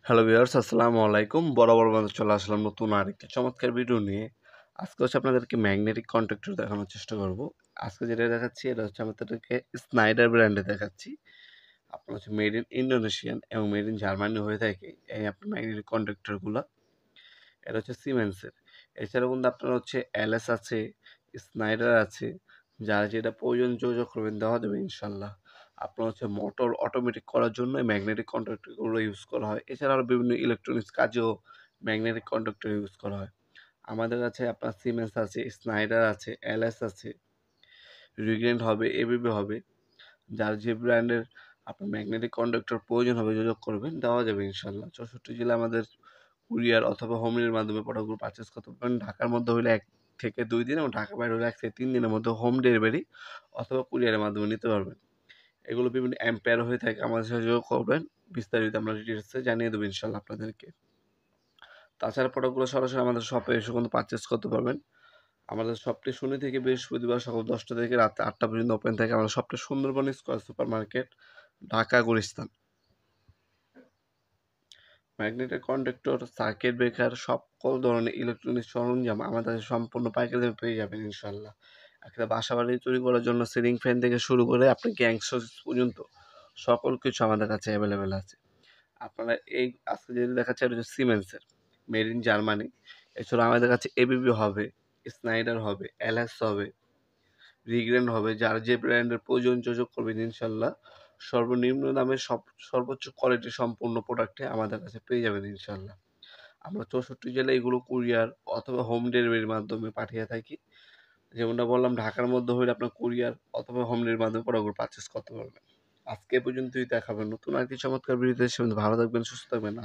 Hello viewers, আসসালামু আলাইকুম। বরাবর মতো চলে আসলাম নতুন আরেকটি চমৎকার ভিডিও নিয়ে। আজকে আপনাদেরকে ম্যাগনেটিক কন্ট্রাক্টর দেখানোর চেষ্টা করব। আজকে যেটা দেখাচ্ছি এটা আমাদেরকে স্নাইডার ব্র্যান্ডে দেখাচ্ছি। আপনার মেড ইন ইন্দোনেশিয়ান এবং মেড ইন জার্মানি হয়ে থাকে এই আপনার ম্যাগনেটিক কন্ট্রাক্টরগুলো। এটা সিমেন্সের। এছাড়াও কিন্তু আপনার এলএস আছে, স্নাইডার আছে। যারা যেটা প্রয়োজন যোগাযোগ করবেন, দেওয়া যাবে ইনশাল্লাহ। আপনার মোটর অটোমেটিক করার জন্য ম্যাগনেটিক কন্ট্রাক্টরগুলো ইউজ করা হয়। এছাড়া আরও বিভিন্ন ইলেকট্রনিক্স কাজেও ম্যাগনেটিক কন্ট্রাক্টর ইউজ করা হয়। আমাদের কাছে আপনার সিমেন্স আছে, স্নাইডার আছে, এলএস আছে, রিগ্রেন্ট হবে, এবিবি হবে। যার যে ব্র্যান্ডের আপনার ম্যাগনেটিক কন্ডাক্টর প্রয়োজন হবে যোগাযোগ করবেন, দেওয়া যাবে ইনশাল্লাহ। 64 জেলা আমাদের কুরিয়ার অথবা হোম ডেলিভারির মাধ্যমে প্রোডাক্টগুলো পারচেস করতে পারবেন। ঢাকার মধ্যে হলে 1 থেকে 2 দিন এবং ঢাকার বাইরে হলে 1 থেকে 3 দিনের মধ্যে হোম ডেলিভারি অথবা কুরিয়ারের মাধ্যমে নিতে পারবেন। এগুলো বিভিন্ন অ্যাম্পেয়ার হয়ে থাকে। আমাদের সাথে যোগাযোগ করবেন, বিস্তারিত আমরা ডিটেলসে জানিয়ে দেবো ইনশাল্লাহ আপনাদেরকে। তাছাড়া প্রোডাক্টগুলো সরাসরি আমাদের শপে এসে কিন্তু পারচেস করতে পারবেন। আমাদের শপটি শনি থেকে বৃহস্পতিবার সকাল 10টা থেকে রাত 8টা পর্যন্ত ওপেন থাকে। আমাদের শপটি Sundarban square super market, Dhaka Gulistan. Magnetic conductor, circuit breaker, সকল ধরনের ইলেকট্রনিক্স সরঞ্জাম আমাদের সম্পূর্ণ পাইকারি দামে পেয়ে যাবেন ইনশাল্লাহ। একটা বাসা বাড়ি তৈরি করার জন্য সিলিং ফ্যান থেকে শুরু করে আপনি গ্যাং সুইচ পর্যন্ত সকল কিছু আমাদের কাছে অ্যাভেলেবেল আছে। আপনারা এই আজকে যেটা দেখাচ্ছে এটা সিমেন্সের, মেড ইন জার্মানি। এছাড়া আমাদের কাছে এবিবি হবে, স্নাইডার হবে, এলএস হবে, রিগ্রেন হবে। যার যে ব্র্যান্ডের প্রয়োজন যোগাযোগ করবেন ইনশাল্লাহ। সর্বনিম্ন দামে সর্বোচ্চ কোয়ালিটি সম্পূর্ণ প্রোডাক্টে আমাদের কাছে পেয়ে যাবেন ইনশাল্লাহ। আমরা 64 জেলায় এগুলো কুরিয়ার অথবা হোম ডেলিভারির মাধ্যমে পাঠিয়ে থাকি। যেমনটা বললাম, ঢাকার মধ্যে হলে আপনার কুরিয়ার অথবা হোম ডেলিভারির মাধ্যমে প্রোডাক্টগুলো পারচেস করতে পারবেন। আজকে এ পর্যন্তই, দেখাবেন নতুন আরেকটি চমৎকার ভিডিওতে। সে ভালো থাকবেন, সুস্থ থাকবেন।